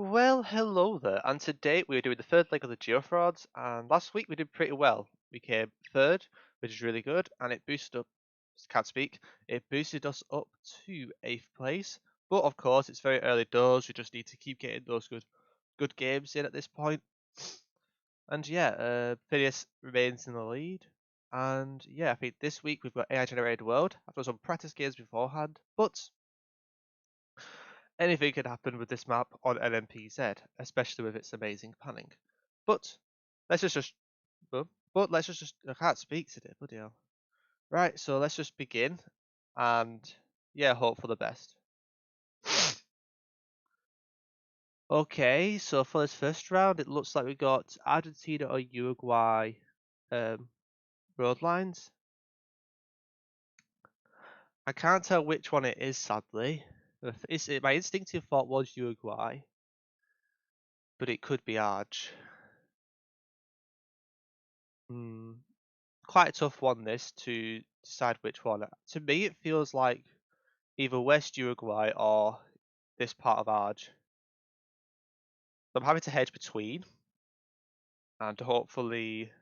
Well, hello there, and today we're doing the third leg of the GeoFrauds, and last week we did pretty well. We came third, which is really good, and it boosted up, can't speak, it boosted us up to 8th place. But of course, it's very early doors, we just need to keep getting those good games in at this point. And yeah, Phineas remains in the lead. And yeah, I think this week we've got AI generated world. I've done some practice games beforehand, but anything can happen with this map on LMPZ, especially with its amazing panning. But let's just but let's just I can't speak today, bloody hell. Right, so let's just begin and yeah, hope for the best. Okay, so for this first round, it looks like we got Argentina or Uruguay road lines. I can't tell which one it is, sadly. My instinctive thought was Uruguay, but it could be Arge. Hmm. Quite a tough one, this, to decide which one. To me, it feels like either West Uruguay or this part of Arge. I'm having to hedge between, and hopefully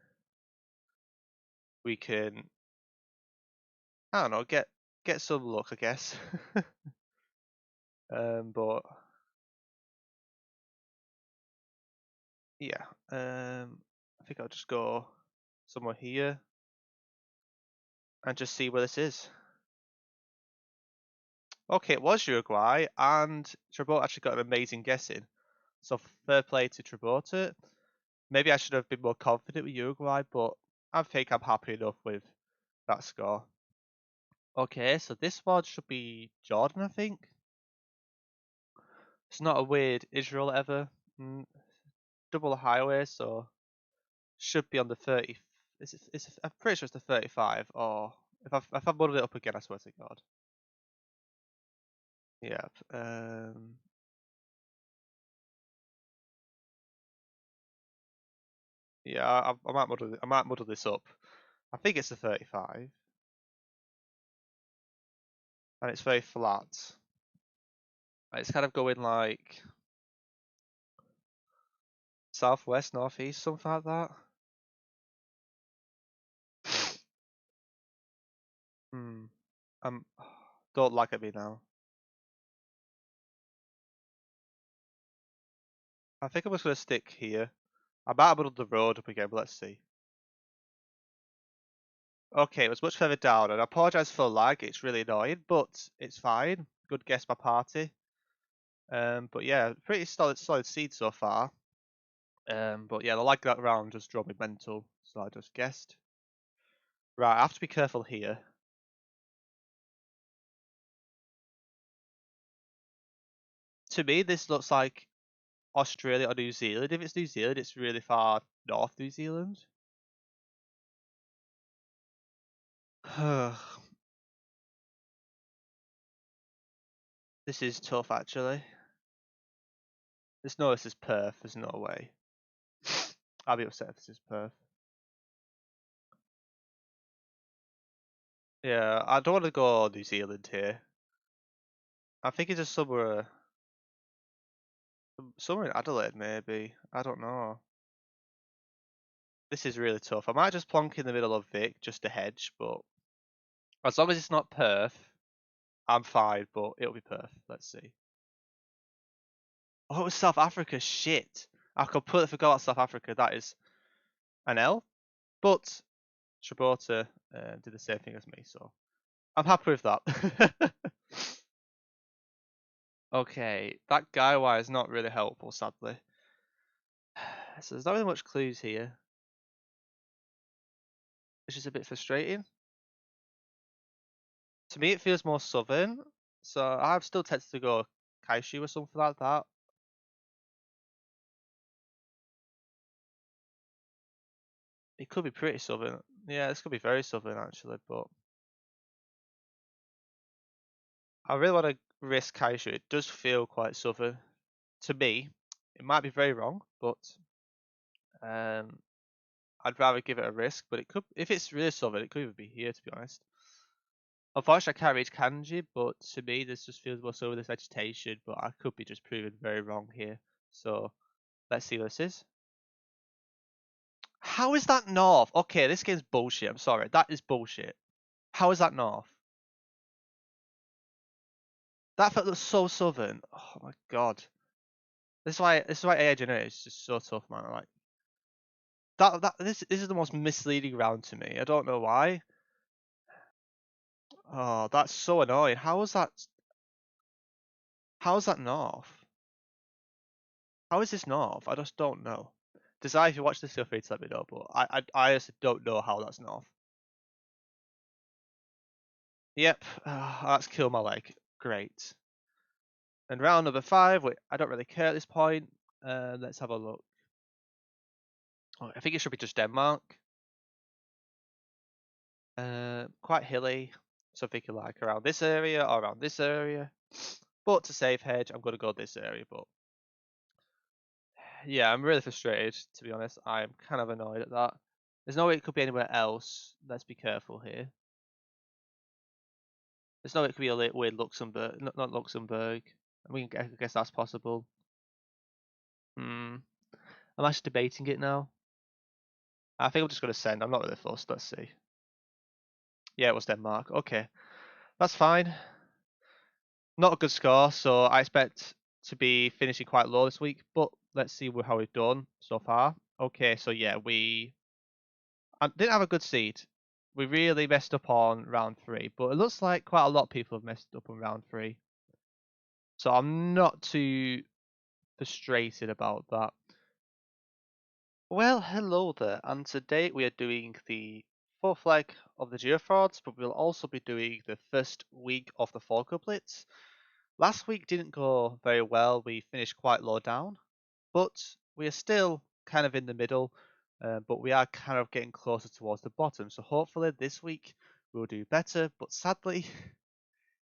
we can, I don't know, get some luck, I guess. But yeah, I think I'll just go somewhere here and just see where this is. Okay, it was Uruguay, and Trabot actually got an amazing guess in. So fair play to Trabot. Maybe I should have been more confident with Uruguay, but I think I'm happy enough with that score. Okay, so this one should be Jordan, I think. It's not a weird Israel ever. Mm, double highway, so should be on the 30. I'm pretty sure it's the 35, or if I've muddled it up again, I swear to God. Yeah. Yeah, I might muddle this up. I think it's the 35, and it's very flat. It's kind of going like southwest, northeast, something like that. Hmm. Don't lag at me now. I think I'm just gonna stick here. I might have muddled the road up again, but let's see. Okay, it was much further down, and I apologise for the lag. It's really annoying, but it's fine. Good guess by party. But yeah, pretty solid seed so far. But yeah, the lag that round just drove me mental, so I just guessed. Right, I have to be careful here. To me, this looks like Australia or New Zealand. If it's New Zealand, it's really far north New Zealand. This is tough, actually. This is Perth. There's no way. I'll be upset if this is Perth. Yeah, I don't want to go New Zealand here. I think it's just somewhere in Adelaide, maybe. I don't know. This is really tough. I might just plonk in the middle of Vic just to hedge, but as long as it's not Perth, I'm fine. But it'll be Perth. Let's see. Oh, it was South Africa. Shit, I completely forgot about South Africa. That is an L. But Trabota did the same thing as me, so I'm happy with that. Okay, that guy wire is not really helpful, sadly. So there's not really much clues here. It's just a bit frustrating. To me, it feels more southern, so I'm still tempted to go Kaishu or something like that. It could be pretty southern. Yeah, this could be very southern actually, but I really want to risk Kaishu. It does feel quite southern to me. It might be very wrong, but um, I'd rather give it a risk. But it could, if it's really southern, it could even be here to be honest. Unfortunately, I can't reach kanji, but to me, this just feels more so with this vegetation. But I could be just proven very wrong here. So let's see what this is. How is that north? Okay, this game's bullshit. I'm sorry. That is bullshit. How is that north? That felt so southern. Oh my god. This is why AI generator is just so tough, man. Like this is the most misleading round to me. I don't know why. Oh, that's so annoying. How is that north? How is this north? I just don't know. Desire, if you watch this, feel free to let me know, but I honestly don't know how that's north. Yep, that's killed my leg. Great. And round number 5, I don't really care at this point. Let's have a look. Oh, I think it should be just Denmark. Quite hilly. So I'm thinking like around this area or around this area. But to save hedge, I'm going to go this area. But yeah, I'm really frustrated, to be honest. I'm kind of annoyed at that. There's no way it could be anywhere else. Let's be careful here. There's no way it could be a weird Luxembourg, not Luxembourg. I guess that's possible. I'm actually debating it now. I think I'm just going to send. I'm not really fussed. Let's see. Yeah, it was Denmark. Okay, that's fine. Not a good score, so I expect to be finishing quite low this week. But let's see how we've done so far. Okay, so yeah, we didn't have a good seed. We really messed up on round 3, but it looks like quite a lot of people have messed up on round 3. So I'm not too frustrated about that. Well, hello there, and today we are doing the fourth leg of the GeoFrauds, but we'll also be doing the first week of the Fall Blitz. Last week didn't go very well, we finished quite low down, but we are still kind of in the middle, but we are kind of getting closer towards the bottom, so hopefully this week we'll do better, but sadly,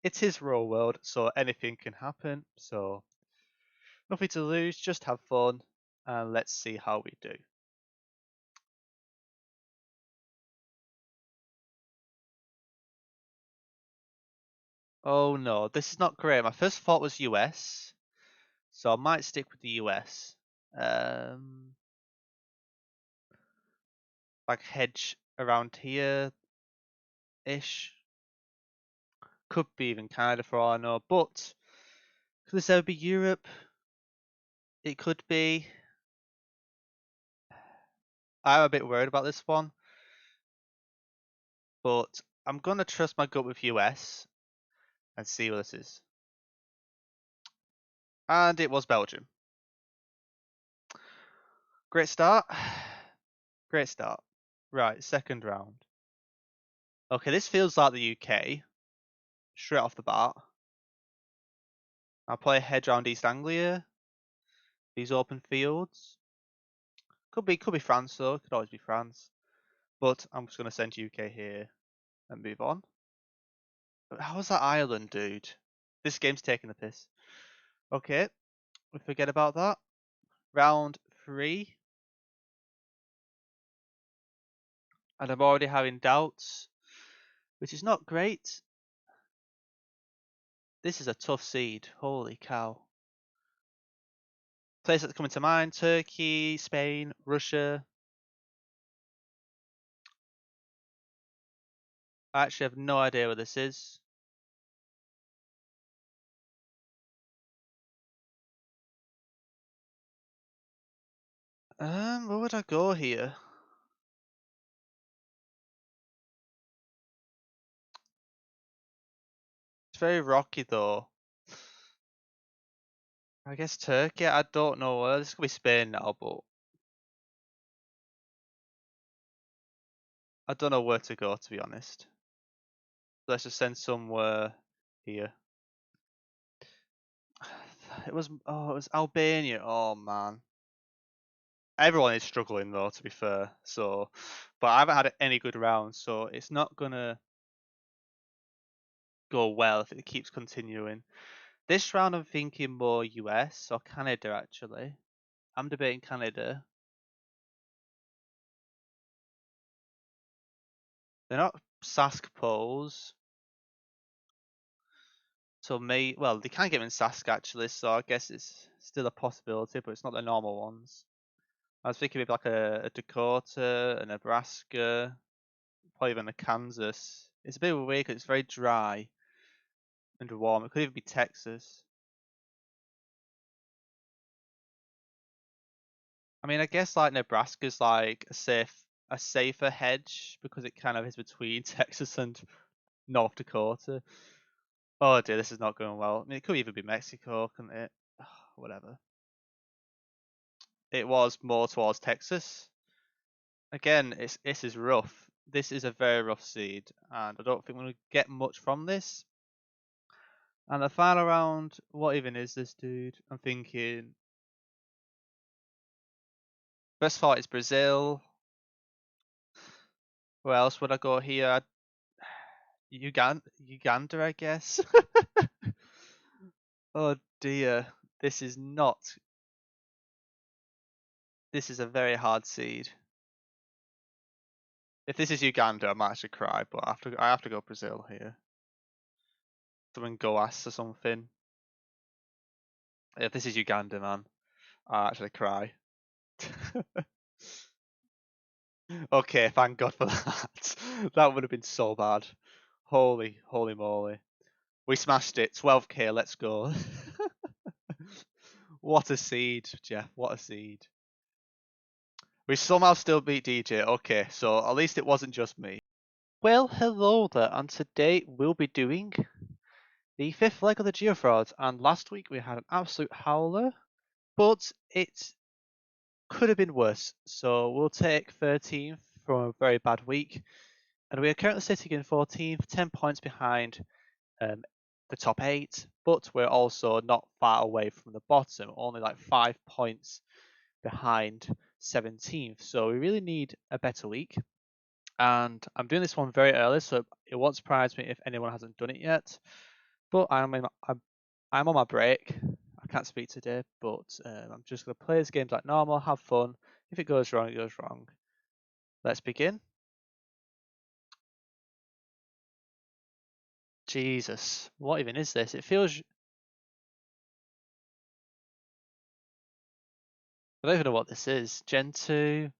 it is real world, so anything can happen, so nothing to lose, just have fun, and let's see how we do. Oh no, this is not great. My first thought was US, so I might stick with the US. Um, like hedge around here ish. Could be even Canada for all I know, but could this ever be Europe? It could be. I'm a bit worried about this one, but I'm gonna trust my gut with US and see what this is. And it was Belgium. Great start. Great start. Right, second round. Okay, this feels like the UK straight off the bat. I'll play a hedge around East Anglia. These open fields. Could be France though. Could always be France. But I'm just gonna send UK here and move on. How was that Ireland, dude? This game's taking the piss. Okay, we forget about that. Round 3, and I'm already having doubts, which is not great. This is a tough seed. Holy cow. Places that come into mind: Turkey, Spain, Russia. I actually have no idea where this is. Where would I go here? It's very rocky though. I guess Turkey. I don't know. This could be Spain now, but I don't know where to go to be honest. Let's just send somewhere here. It was Albania. Oh man. Everyone is struggling though, to be fair. So, but I haven't had any good rounds, so it's not gonna go well if it keeps continuing. This round, I'm thinking more US or Canada actually. I'm debating Canada. They're not Sask poles. So well, they can get them in Sask actually, so I guess it's still a possibility, but it's not the normal ones. I was thinking maybe like a Dakota, a Nebraska, probably even a Kansas. It's a bit weird because it's very dry and warm. It could even be Texas. I mean, I guess like Nebraska's like a safer hedge because it kind of is between Texas and North Dakota. Oh dear, this is not going well. I mean, it could even be Mexico, couldn't it? Whatever. It was more towards Texas. Again, this is rough. This is a very rough seed, and I don't think we're gonna get much from this. And the final round, what even is this, dude? I'm thinking. Best thought is Brazil. Where else would I go here? Uganda, I guess. Oh dear, this is not. This is a very hard seed. If this is Uganda, I might actually cry, but I have to go Brazil here. Something Goas or something. If this is Uganda, man, I actually cry. Okay, thank God for that. That would have been so bad. Holy moly. We smashed it. 12k, let's go. What a seed, Jeff. What a seed. We somehow still beat DJ. Okay, so at least it wasn't just me. Well, hello there, and today we'll be doing the fifth leg of the GeoFrauds. And last week we had an absolute howler, but it could have been worse. So we'll take 13th from a very bad week, and we are currently sitting in 14th, 10 points behind the top 8, but we're also not far away from the bottom, only like 5 points behind 17th. So we really need a better week. And I'm doing this one very early, so it won't surprise me if anyone hasn't done it yet. But I'm on my break. I can't speak today, but I'm just going to play this game like normal, have fun. If it goes wrong, it goes wrong. Let's begin. Jesus, what even is this? It feels... I don't even know what this is. Gen 2.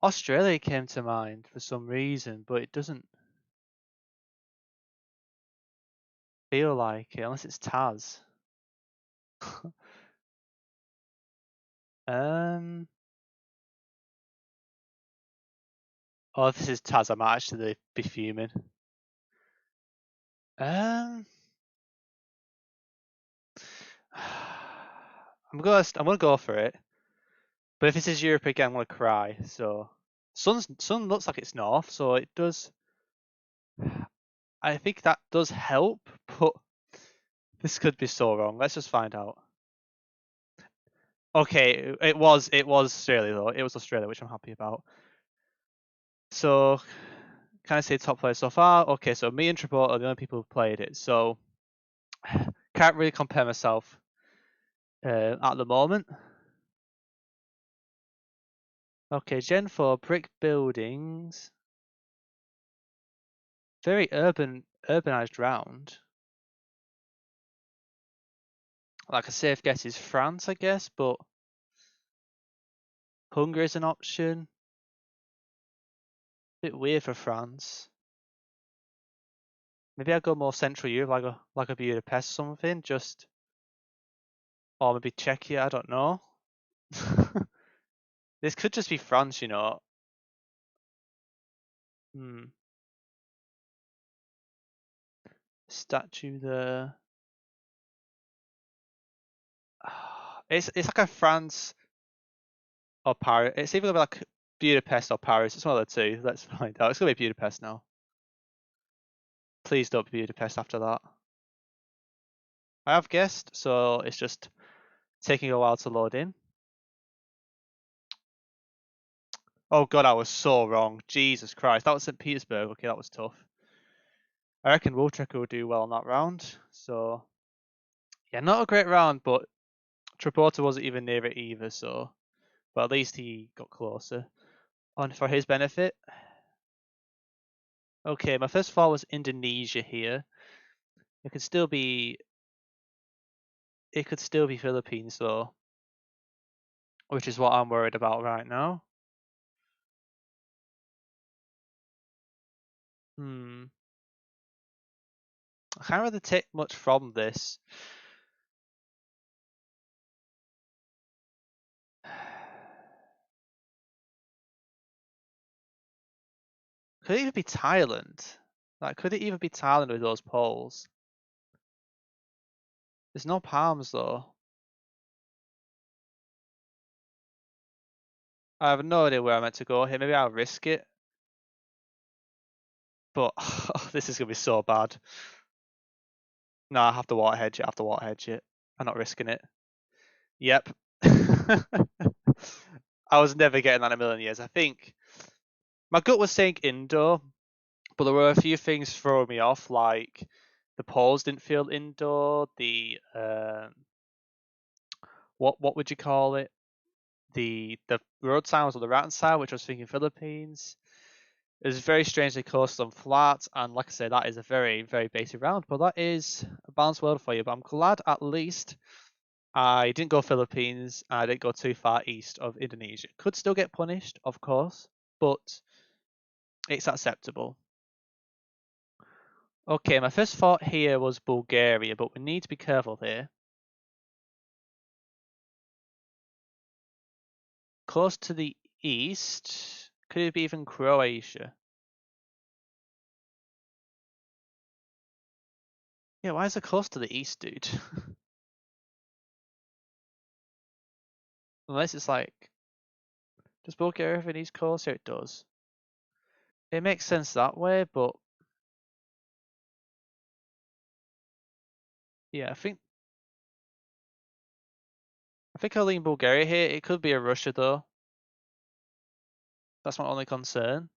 Australia came to mind for some reason, but it doesn't feel like it, unless it's Taz. um... Oh, this is Taz. I might actually be fuming. Um... I'm gonna go for it. But if this is Europe again, I'm gonna cry. So sun looks like it's north, so it does. I think that does help, but this could be so wrong. Let's just find out. Okay, it was Australia though. It was Australia, which I'm happy about. So can I say top player so far? Okay, so me and Triport are the only people who've played it. So can't really compare myself at the moment. Okay, Gen 4 brick buildings. Very urbanized round. Like a safe guess is France, I guess, but Hungary is an option. Bit weird for France. Maybe I'll go more Central Europe, like a Budapest something, just or maybe Czechia, I don't know. This could just be France, you know. Hmm. Statue there. It's like a France or Paris. It's either gonna be like Budapest or Paris. It's one of the two. Let's find out. It's gonna be Budapest now. Please don't be Budapest after that. I have guessed, so it's just taking a while to load in. Oh god, I was so wrong. Jesus Christ. That was St. Petersburg. Okay, that was tough. I reckon Wooltrekker will do well in that round. So yeah, not a great round, but Traporta wasn't even near it either, so but at least he got closer. On for his benefit. Okay, my first thought was Indonesia here. It could still be. It could still be Philippines though, which is what I'm worried about right now. I can't really take much from this. Could it even be Thailand? Like, could it even be Thailand with those poles? There's no palms though. I have no idea where I'm meant to go here. Maybe I'll risk it. But this is gonna be so bad. No, I have to water hedge it. I have to water hedge it. I'm not risking it. Yep. I was never getting that in a million years. I think my gut was saying indoor, but there were a few things throwing me off, like the poles didn't feel indoor. The what would you call it? The road sign was on the right hand side, which I was thinking Philippines. It was very strangely coastal and flat, and like I said, that is a very, very basic round, but that is a balanced world for you. But I'm glad at least I didn't go Philippines, and I didn't go too far east of Indonesia. Could still get punished, of course, but it's acceptable. Okay, my first thought here was Bulgaria, but we need to be careful here. Close to the east, could it be even Croatia? Yeah, why is it close to the east, dude? Unless it's like, does Bulgaria have an east coast? Here it does. It makes sense that way, but yeah, I think I'll lean Bulgaria here. It could be a Russia though. That's my only concern.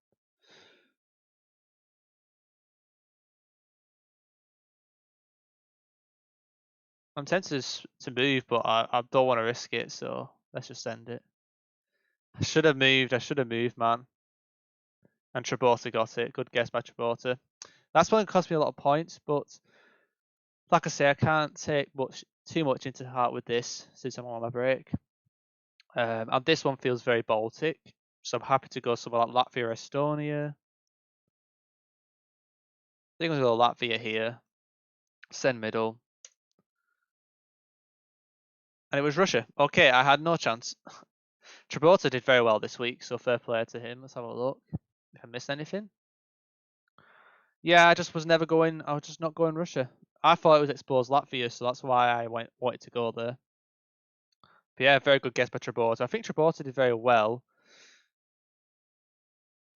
I'm tempted to move, but I don't want to risk it, so let's just send it. I should have moved. I should have moved, man. And Trabota got it. Good guess by Trabota. That's one that cost me a lot of points, but like I say, I can't take too much into heart with this since I'm on my break. And this one feels very Baltic, so I'm happy to go somewhere like Latvia or Estonia. I think I'm gonna go Latvia here. Send middle. And it was Russia. Okay, I had no chance. Trabota did very well this week, so fair play to him. Let's have a look. If I missed anything. Yeah, I just was never going. I was just not going Russia. I thought it was exposed Latvia, so that's why I wanted to go there. But yeah, very good guess by Trabota. I think Trabota did very well.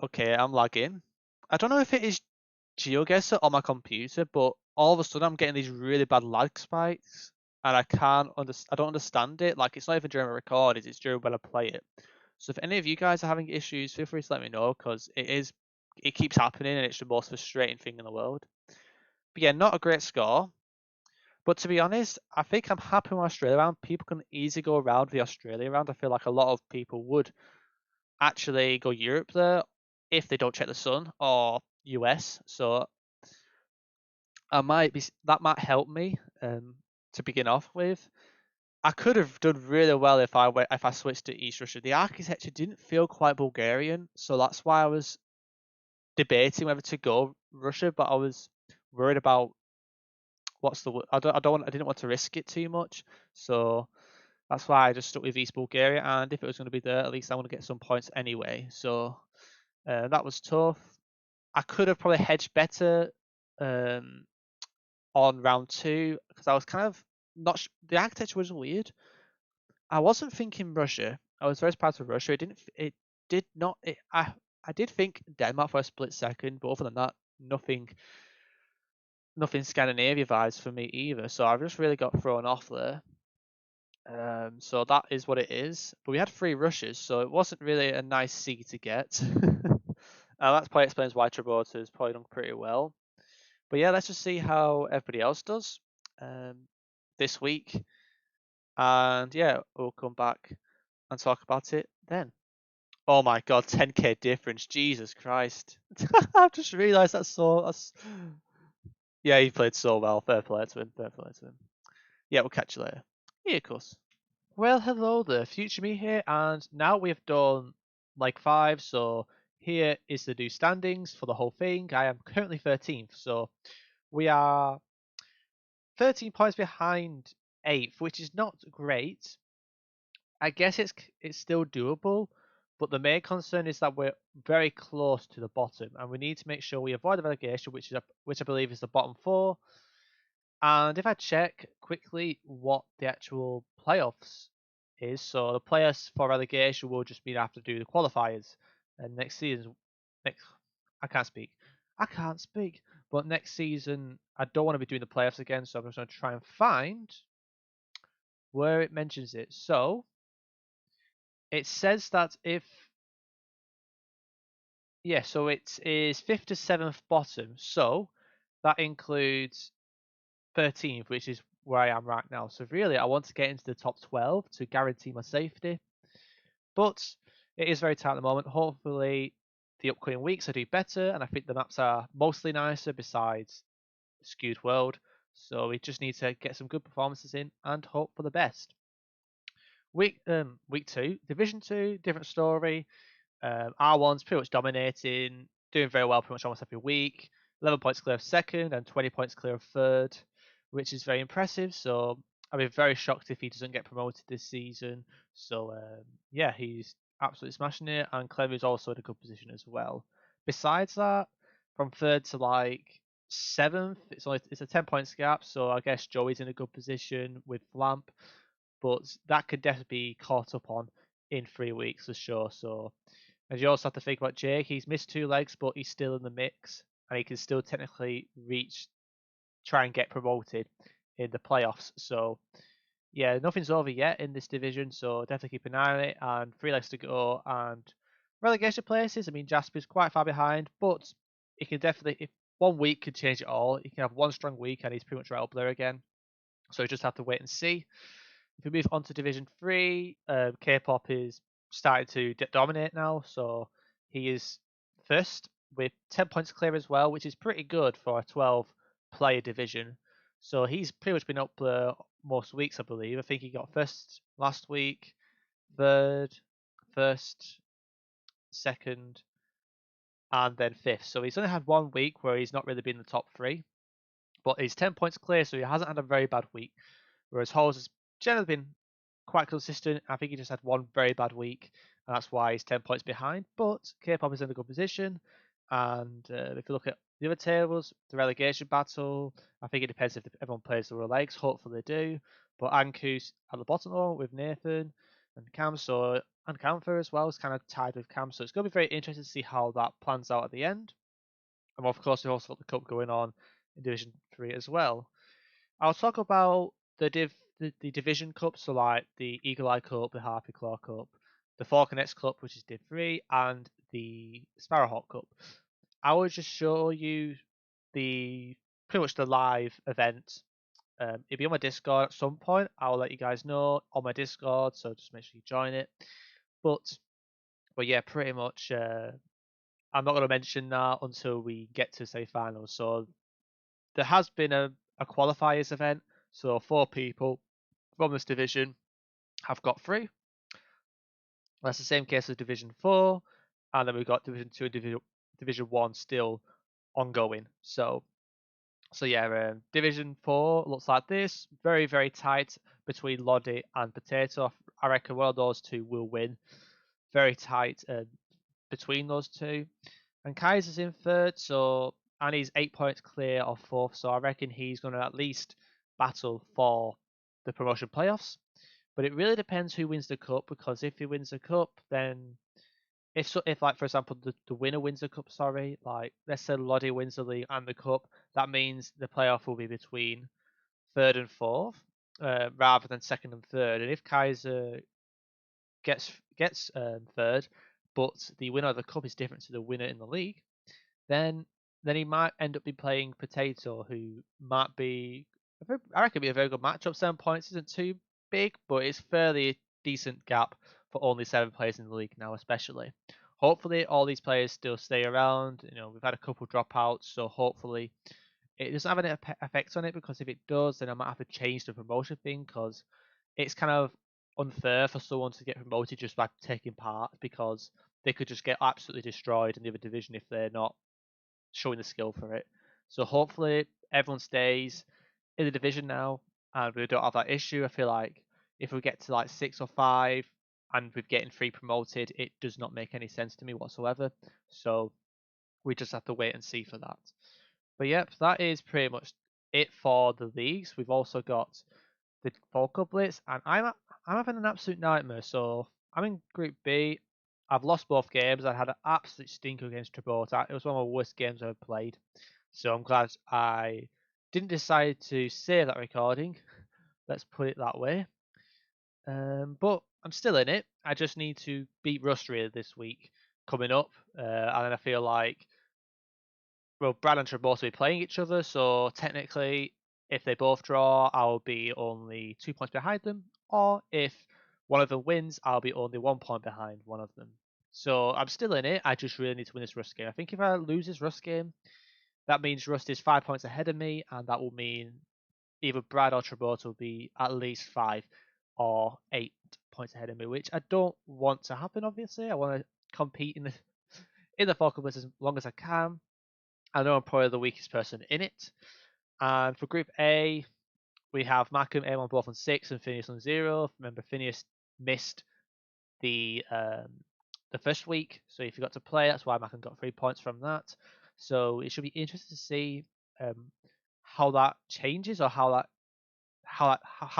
Okay, I'm lagging. I don't know if it is GeoGuessr on my computer, but all of a sudden I'm getting these really bad lag spikes, and I don't understand it. Like it's not even during a record; it's during when I play it. So if any of you guys are having issues, feel free to let me know because it keeps happening and it's the most frustrating thing in the world. But yeah, not a great score. But to be honest, I think I'm happy with Australia round. People can easily go around the Australia round. I feel like a lot of people would actually go Europe there if they don't check the sun or US. So that might help me to begin off with. I could have done really well if I switched to East Russia. The architecture didn't feel quite Bulgarian, so that's why I was debating whether to go Russia, but I was worried about I didn't want to risk it too much, so that's why I just stuck with East Bulgaria. And if it was going to be there, at least I want to get some points anyway. So that was tough. I could have probably hedged better um, on round two because I was kind of not. The architecture was weird. I wasn't thinking Russia. I was very surprised with Russia. It didn't. It did not. I did think Denmark for a split second, but other than that, nothing Scandinavia vibes for me either. So I've just really got thrown off there. So that is what it is. But we had three rushes, so it wasn't really a nice C to get. That probably explains why Trabota has probably done pretty well. But yeah, let's just see how everybody else does this week. And yeah, we'll come back and talk about it then. Oh my god, 10k difference. Jesus Christ. I've just realised that's Yeah, he played so well. Fair play to him. Fair play to him. Yeah, we'll catch you later. Yeah, of course. Well, hello there, Future Me here, and now we have done like 5, so here is the new standings for the whole thing. I am currently 13th, so we are 13 points behind 8th, which is not great. I guess it's still doable, but the main concern is that we're very close to the bottom, and we need to make sure we avoid the relegation, which I believe is the bottom 4. And if I check quickly what the actual playoffs is, so the players for relegation will just mean I have to do the qualifiers. And next season, next I can't speak. I can't speak. But next season, I don't want to be doing the playoffs again, so I'm just going to try and find where it mentions it. So it says that if yeah, so it is fifth to seventh bottom. So that includes 13th, which is where I am right now. So really, I want to get into the top 12 to guarantee my safety. But it is very tight at the moment. Hopefully, the upcoming weeks I do better, and I think the maps are mostly nicer besides Skewed World. So we just need to get some good performances in and hope for the best. Week 2, Division 2, different story. R1's pretty much dominating, doing very well pretty much almost every week. 11 points clear of second and 20 points clear of third, which is very impressive. So I'd be very shocked if he doesn't get promoted this season. So yeah, he's absolutely smashing it, and Clever is also in a good position as well. Besides that, from third to like seventh, it's a 10 points gap. So I guess Joey's in a good position with Flamp, but that could definitely be caught up on in 3 weeks for sure. So and you also have to think about Jake. He's missed 2 legs, but he's still in the mix, and he can still technically try and get promoted in the playoffs. So yeah, nothing's over yet in this division, so definitely keep an eye on it. And 3 legs to go, and relegation places. I mean, Jasper's quite far behind, but he can definitely. If 1 week could change it all, he can have one strong week, and he's pretty much right up there again. So you just have to wait and see. If we move on to Division 3, K-pop is starting to dominate now, so he is first with 10 points clear as well, which is pretty good for a 12-player division. So he's pretty much been up there most weeks, I believe. I think he got first last week, third, first, second, and then fifth. So he's only had 1 week where he's not really been in the top 3, but he's 10 points clear, so he hasn't had a very bad week. Whereas Halls has generally been quite consistent. I think he just had one very bad week, and that's why he's 10 points behind. But K-pop is in a good position. And if you look at the other tables, the relegation battle, I think it depends if everyone plays the legs. Hopefully they do. But Anku's at the bottom though with Nathan and Cam, and Camfer as well is kind of tied with Cam. So it's going to be very interesting to see how that plans out at the end. And of course, we've also got the cup going on in Division 3 as well. I'll talk about the division cups, so like the Eagle Eye Cup, the Harpy Claw Cup, the Falconets Cup, which is Div 3, and the Sparrowhawk Cup. I will just show you the pretty much the live event. It'll be on my Discord at some point. I'll let you guys know on my Discord, so just make sure you join it. But yeah, pretty much. I'm not going to mention that until we get to say finals. So there has been a qualifiers event, so 4 people from this division have got through. That's the same case as Division 4, and then we've got Division 2 and Division 1 still ongoing. So yeah, Division 4 looks like this. Very, very tight between Lodi and Potato. I reckon one of those two will win. Very tight between those two. And Kaiser's in third, and he's 8 points clear of fourth, so I reckon he's going to at least battle for the promotion playoffs. But it really depends who wins the cup, because if he wins the cup, then if like for example the winner wins the cup, sorry, like let's say Lodi wins the league and the cup, that means the playoff will be between third and fourth, rather than second and third. And if Kaiser gets third, but the winner of the cup is different to the winner in the league, then he might end up be playing Potato, who might be I reckon be a very good matchup. 7 points isn't too big, but it's fairly decent gap for only 7 players in the league now, especially. Hopefully, all these players still stay around. You know, we've had a couple dropouts, so hopefully it doesn't have any effect on it, because if it does, then I might have to change the promotion thing, because it's kind of unfair for someone to get promoted just by taking part, because they could just get absolutely destroyed in the other division if they're not showing the skill for it. So hopefully everyone stays in the division now, and we don't have that issue. I feel like if we get to like 6 or 5 and we're getting 3 promoted, it does not make any sense to me whatsoever. So we just have to wait and see for that. But yep, that is pretty much it for the leagues. We've also got the Focal Blitz, and I'm having an absolute nightmare. So I'm in Group B. I've lost both games. I had an absolute stinker against Gibraltar. It was one of the worst games I've ever played. So I'm glad I didn't decide to save that recording. Let's put it that way. But I'm still in it. I just need to beat Rust really this week coming up. And then I feel like, well, Brad and Trevor will be playing each other, so technically, if they both draw, I'll be only 2 points behind them, or if one of them wins, I'll be only 1 point behind one of them. So I'm still in it. I just really need to win this Rust game. I think if I lose this Rust game, that means Rust is 5 points ahead of me, and that will mean either Brad or Trabota will be at least 5 or 8 points ahead of me, which I don't want to happen. Obviously, I want to compete in the Falcon Blitz as long as I can. I know I'm probably the weakest person in it. And for Group A, we have Mackham, Aim on both on 6 and Phineas on 0. Remember, Phineas missed the first week, so he forgot to play. That's why Mackham got 3 points from that. So it should be interesting to see how that changes, or how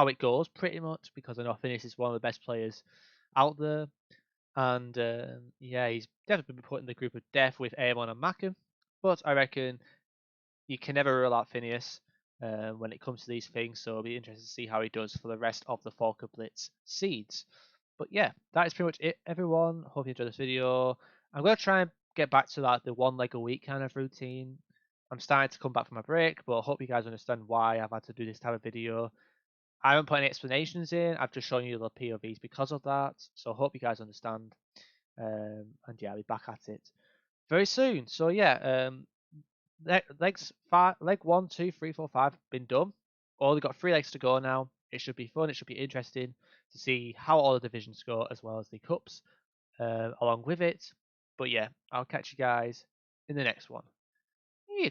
it goes, pretty much, because I know Phineas is one of the best players out there. And yeah, he's definitely been put in the group of death with Aemon and Mackham. But I reckon you can never rule out Phineas when it comes to these things, so it'll be interesting to see how he does for the rest of the Falker Blitz seeds. But yeah, that is pretty much it, everyone. Hope you enjoyed this video. I'm going to try and get back to that the 1 leg a week kind of routine. I'm starting to come back from my break, but I hope you guys understand why I've had to do this type of video. I haven't put any explanations in. I've just shown you the POVs because of that. So I hope you guys understand. And yeah, I'll be back at it very soon. So yeah, leg 1, 2, 3, 4, 5 been done. Only got 3 legs to go now. It should be fun. It should be interesting to see how all the divisions go, as well as the cups along with it. But yeah, I'll catch you guys in the next one. Here,